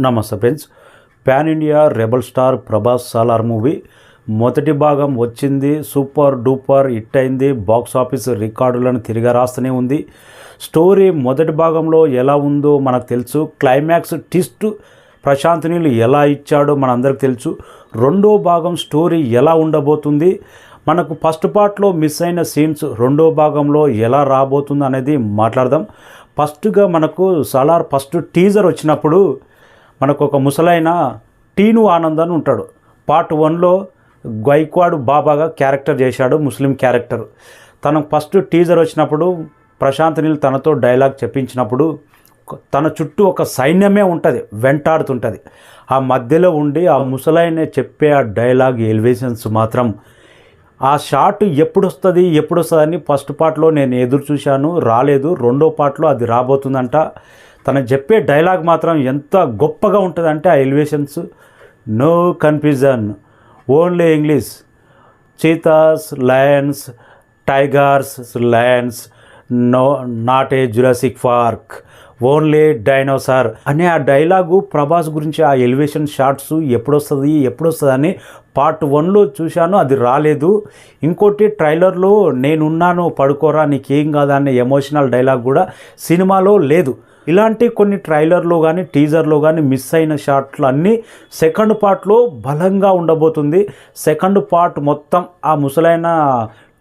నమస్తే friends. Pan India rebel star Prabhas Salaar movie మొదటి భాగం వచ్చింది, సూపర్ డూపర్ హిట్ అయింది, బాక్స్ ఆఫీస్ రికార్డులను తిరిగి రాస్తూనే ఉంది. స్టోరీ మొదటి భాగంలో ఎలా ఉందో మనకు తెలుసు, క్లైమాక్స్ ట్విస్ట్ ప్రశాంత్ నీల్ ఎలా ఇచ్చాడో మనందరికి తెలుసు. రెండో భాగం స్టోరీ ఎలా ఉండబోతుంది, మనకు ఫస్ట్ పార్ట్లో మిస్ అయిన సీన్స్ రెండో భాగంలో ఎలా రాబోతుంది అనేది మాట్లాడదాం. ఫస్ట్గా మనకు సాలార్ ఫస్ట్ టీజర్ వచ్చినప్పుడు మనకు ఒక ముసలైన టీను ఆనంద్ అని ఉంటాడు. పార్ట్ 1లో గైక్వాడ్ బాబాగా క్యారెక్టర్ చేశాడు, ముస్లిం క్యారెక్టర్. తనకు ఫస్ట్ టీజర్ వచ్చినప్పుడు ప్రశాంత్ నీల్ తనతో డైలాగ్ చెప్పించినప్పుడు తన చుట్టూ ఒక సైన్యమే ఉంటుంది, వెంటాడుతుంటుంది. ఆ మధ్యలో ఉండి ఆ ముసలైన చెప్పే ఆ డైలాగ్ ఎలివేషన్స్ మాత్రం, ఆ షాట్ ఎప్పుడు వస్తుంది అని ఫస్ట్ పార్ట్లో నేను ఎదురు చూశాను, రాలేదు. రెండో పార్ట్లో అది రాబోతుందంట. తను చెప్పే డైలాగ్ మాత్రం ఎంత గొప్పగా ఉంటుందంటే ఆ elevations, no confusion, only English, cheetahs lions, tigers lions, no not a Jurassic Park, only dinosaur అనే ఆ డైలాగు ప్రభాస్ గురించి ఆ ఎలివేషన్ షాట్స్ ఎప్పుడు వస్తుంది అని పార్ట్ 1లో చూశాను, అది రాలేదు. ఇంకోటి ట్రైలర్లో నేనున్నాను పడుకోరా నీకేం కాదా అనే ఎమోషనల్ డైలాగ్ కూడా సినిమాలో లేదు. ఇలాంటి కొన్ని ట్రైలర్లో కానీ టీజర్లో కానీ మిస్ అయిన షాట్లు అన్నీ సెకండ్ పార్ట్లో బలంగా ఉండబోతుంది. సెకండ్ పార్ట్ మొత్తం ఆ ముసలైన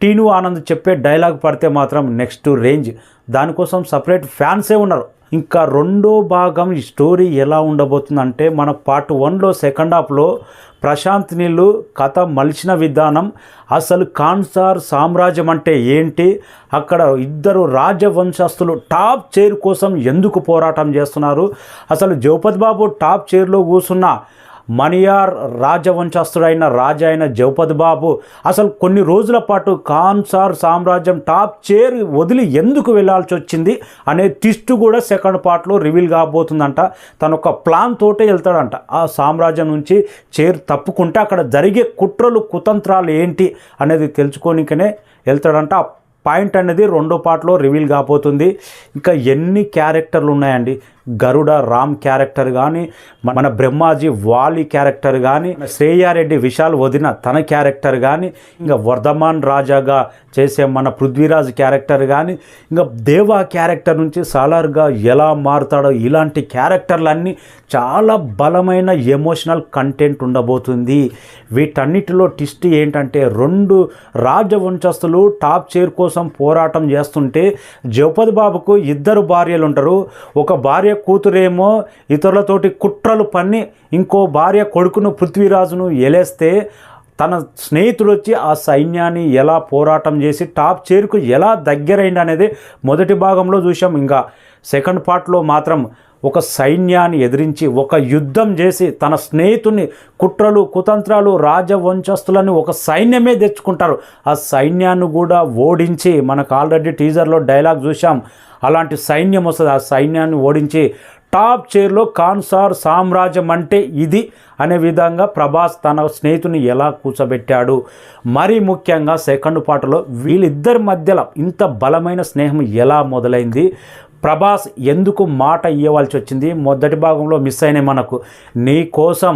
టీను ఆనంద్ చెప్పే డైలాగ్ పడితే మాత్రం నెక్స్ట్ రేంజ్. దానికోసం సపరేట్ ఫ్యాన్సే ఉన్నారు. ఇంకా రెండో భాగం ఈ స్టోరీ ఎలా ఉండబోతుందంటే, మన పార్ట్ 1లో సెకండ్ హాఫ్లో ప్రశాంత్ నీల్ కథ మలిచిన విధానం, అసలు కాన్సార్ సామ్రాజ్యం అంటే ఏంటి, అక్కడ ఇద్దరు రాజవంశస్థులు టాప్ చైర్ కోసం ఎందుకు పోరాటం చేస్తున్నారు, అసలు జగపతి బాబు టాప్ చైర్లో కూర్చున్న మణియార్ రాజవంశస్థుడైన రాజా అయిన జగపతి బాబు అసలు కొన్ని రోజుల పాటు కాన్సార్ సామ్రాజ్యం టాప్ చైర్ వదిలి ఎందుకు వెళ్ళాల్సి వచ్చింది అనే ట్విస్ట్ కూడా సెకండ్ పార్ట్లో రివీల్ కాబోతుందంట. తను ఒక ప్లాన్ తోటే వెళ్తాడంట. ఆ సామ్రాజ్యం నుంచి చైర్ తప్పుకుంటే అక్కడ జరిగే కుట్రలు కుతంత్రాలు ఏంటి అనేది తెలుసుకోనికనే వెళ్తాడంట. ఆ పాయింట్ అనేది రెండో పార్ట్లో రివీల్ కాబోతుంది. ఇంకా ఎన్ని క్యారెక్టర్లు ఉన్నాయండి, గరుడ రామ్ క్యారెక్టర్ కానీ, మన బ్రహ్మాజీ వాలి క్యారెక్టర్ కానీ, శ్రేయారెడ్డి విశాల్ వదిన తన క్యారెక్టర్ కానీ, ఇంకా వర్ధమాన్ రాజాగా చేసే మన పృథ్వీరాజ్ క్యారెక్టర్ కానీ, ఇంకా దేవా క్యారెక్టర్ నుంచి సాలార్గా ఎలా మారుతాడో, ఇలాంటి క్యారెక్టర్లన్నీ చాలా బలమైన ఎమోషనల్ కంటెంట్ ఉండబోతుంది. వీటన్నిటిలో ట్విస్ట్ ఏంటంటే, రెండు రాజవంశస్థులు టాప్ చైర్ కోసం పోరాటం చేస్తుంటే జగపతి బాబుకు ఇద్దరు భార్యలు ఉంటారు. ఒక భార్య కూతురేమో ఇతరులతోటి కుట్రలు పన్ని ఇంకో భార్య కొడుకును పృథ్వీరాజును ఎలేస్తే, తన స్నేహితుడు వచ్చి ఆ సైన్యాన్ని ఎలా పోరాటం చేసి టాప్ చైర్కు ఎలా దగ్గరైంది అనేది మొదటి భాగంలో చూసాం. ఇంకా సెకండ్ పార్ట్లో మాత్రం ఒక సైన్యాన్ని ఎదిరించి ఒక యుద్ధం చేసి తన స్నేహితుని కుట్రలు కుతంత్రాలు రాజవంశస్థులను ఒక సైన్యమే తెచ్చుకుంటారు. ఆ సైన్యాన్ని కూడా ఓడించి, మనకు ఆల్రెడీ టీజర్లో డైలాగ్ చూసాం, అలాంటి సైన్యం వస్తుంది. ఆ సైన్యాన్ని ఓడించి టాప్ చైర్లో కాన్సార్ సామ్రాజ్యం అంటే ఇది అనే విధంగా ప్రభాస్ తన స్నేహితుని ఎలా కూర్చోబెట్టాడు. మరీ ముఖ్యంగా సెకండ్ పార్ట్లో వీళ్ళిద్దరి మధ్యలో ఇంత బలమైన స్నేహం ఎలా మొదలైంది, ప్రభాస్ ఎందుకు మాట ఇవ్వాల్సి వచ్చింది, మొదటి భాగంలో మిస్ అయినాయి మనకు. నీ కోసం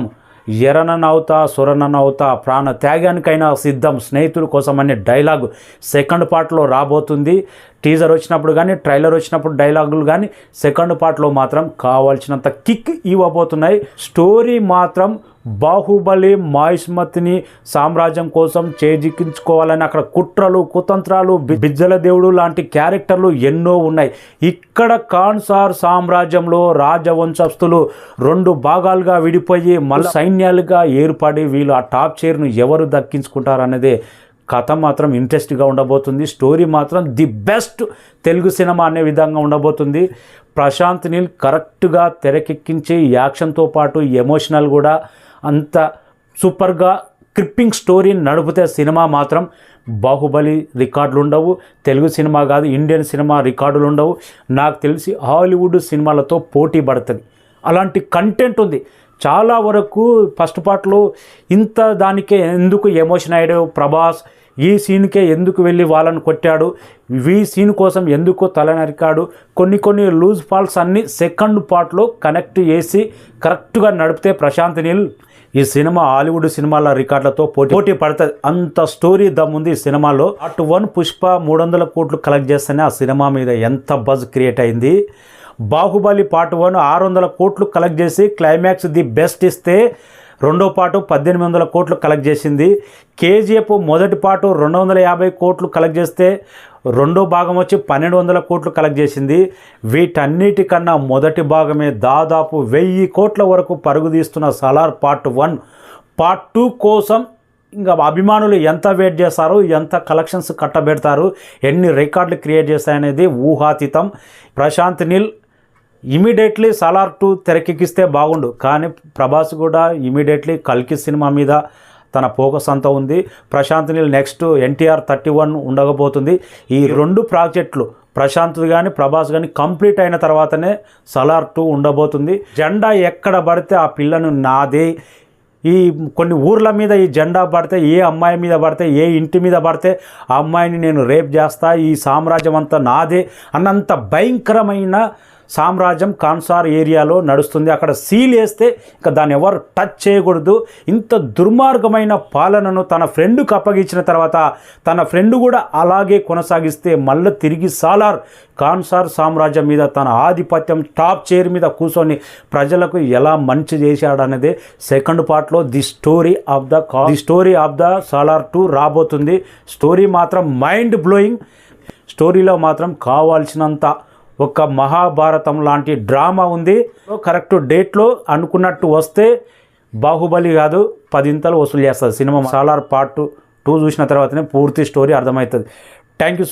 ఎరననవుతా సురననవుతా ప్రాణ త్యాగానికైనా సిద్ధం స్నేహితుల కోసం అనే డైలాగు సెకండ్ పార్ట్లో రాబోతుంది. టీజర్ వచ్చినప్పుడు కానీ ట్రైలర్ వచ్చినప్పుడు డైలాగులు కానీ సెకండ్ పార్ట్లో మాత్రం కావాల్సినంత కిక్ ఇవ్వబోతున్నాయి. స్టోరీ మాత్రం బాహుబలి మాయిస్మతిని సామ్రాజ్యం కోసం చేజిక్కించుకోవాలని అక్కడ కుట్రలు కుతంత్రాలు, బిజ్జల దేవుడు లాంటి క్యారెక్టర్లు ఎన్నో ఉన్నాయి. ఇక్కడ కాన్సార్ సామ్రాజ్యంలో రాజవంశస్థులు రెండు భాగాలుగా విడిపోయి మళ్ళీ సైన్యాలుగా ఏర్పడి వీళ్ళు ఆ టాప్ చైర్ను ఎవరు దక్కించుకుంటారనేదే కథ మాత్రం ఇంట్రెస్ట్గా ఉండబోతుంది. స్టోరీ మాత్రం ది బెస్ట్ తెలుగు సినిమా అనే విధంగా ఉండబోతుంది. ప్రశాంత్ నీల్ కరెక్ట్గా తెరకెక్కించి యాక్షన్తో పాటు ఎమోషనల్ కూడా అంత సూపర్గా క్రిప్పింగ్ స్టోరీ నడిపితే సినిమా మాత్రం బాహుబలి రికార్డులు ఉండవు, తెలుగు సినిమా కాదు ఇండియన్ సినిమా రికార్డులు ఉండవు. నాకు తెలిసి హాలీవుడ్ సినిమాలతో పోటీ పడుతుంది. అలాంటి కంటెంట్ ఉంది. చాలా వరకు ఫస్ట్ పార్ట్లో ఇంత దానికే ఎందుకు ఎమోషన్ అయ్యాడు ప్రభాస్, ఈ సీన్కే ఎందుకు వెళ్ళి వాళ్ళని కొట్టాడు, ఈ సీన్ కోసం ఎందుకు తల నరికాడు, కొన్ని లూజ్ ఫాల్స్ అన్నీ సెకండ్ పార్ట్లో కనెక్ట్ చేసి కరెక్ట్గా నడిపితే ప్రశాంత్ నీల్ ఈ సినిమా హాలీవుడ్ సినిమాల రికార్డులతో పోటీ పడుతుంది. అంత స్టోరీ దమ్ముంది ఈ సినిమాలో. పార్ట్ 1 పుష్ప 300 కోట్లు కలెక్ట్ చేస్తేనే ఆ సినిమా మీద ఎంత బజ్ క్రియేట్ అయింది. బాహుబలి పార్ట్ 1 600 కోట్లు కలెక్ట్ చేసి క్లైమాక్స్ ది బెస్ట్ ఇస్తే రెండో పార్టు 1800 కోట్లు కలెక్ట్ చేసింది. కేజీఎఫ్ మొదటి పార్టు 250 కోట్లు కలెక్ట్ చేస్తే రెండో భాగం వచ్చి 1200 కోట్లు కలెక్ట్ చేసింది. వీటన్నిటికన్నా మొదటి భాగమే దాదాపు 1000 కోట్ల వరకు పరుగు తీస్తున్న సాలార్ పార్ట్ 1. పార్ట్ 2 కోసం ఇంకా అభిమానులు ఎంత వెయిట్ చేస్తారు, ఎంత కలెక్షన్స్ కట్టబెడతారు, ఎన్ని రికార్డులు క్రియేట్ చేస్తాయనేది ఊహాతీతం. ప్రశాంత్ నీల్ ఇమీడియట్లీ సాలార్ 2 తెరకెక్కిస్తే బాగుండు, కానీ ప్రభాస్ కూడా ఇమీడియట్లీ కల్కి సినిమా మీద తన ఫోకస్ అంతా ఉంది. ప్రశాంత్ నీల్ నెక్స్ట్ NTR 31 ఉండకపోతుంది. ఈ 2 ప్రాజెక్టులు ప్రశాంత్ కానీ ప్రభాస్ కానీ కంప్లీట్ అయిన తర్వాతనే సాలార్ 2 ఉండబోతుంది. జెండా ఎక్కడ పడితే ఆ పిల్లను నాదే, ఈ కొన్ని ఊర్ల మీద ఈ జెండా పడితే, ఏ అమ్మాయి మీద పడితే, ఏ ఇంటి మీద పడితే ఆ అమ్మాయిని నేను రేప్ చేస్తా, ఈ సామ్రాజ్యం అంతా నాదే అన్నంత భయంకరమైన సామ్రాజ్యం కాన్సార్ ఏరియాలో నడుస్తుంది. అక్కడ సీల్ వేస్తే ఇంకా దాన్ని ఎవరు టచ్ చేయకూడదు. ఇంత దుర్మార్గమైన పాలనను తన ఫ్రెండ్కి అప్పగించిన తర్వాత తన ఫ్రెండ్ కూడా అలాగే కొనసాగిస్తే మళ్ళీ తిరిగి సాలార్ కాన్సార్ సామ్రాజ్యం మీద తన ఆధిపత్యం టాప్ చైర్ మీద కూర్చొని ప్రజలకు ఎలా మంచి చేశాడనేదే సెకండ్ పార్ట్లో the story of the Salaar 2 రాబోతుంది. స్టోరీ మాత్రం మైండ్ బ్లోయింగ్. స్టోరీలో మాత్రం కావాల్సినంత ఒక మహాభారతం లాంటి డ్రామా ఉంది. కరెక్ట్ డేట్లో అనుకున్నట్టు వస్తే బాహుబలి కాదు 10 వసూలు చేస్తుంది సినిమా. సాలార్ పార్ట్ 2 చూసిన తర్వాతనే పూర్తి స్టోరీ అర్థమవుతుంది. Thank you so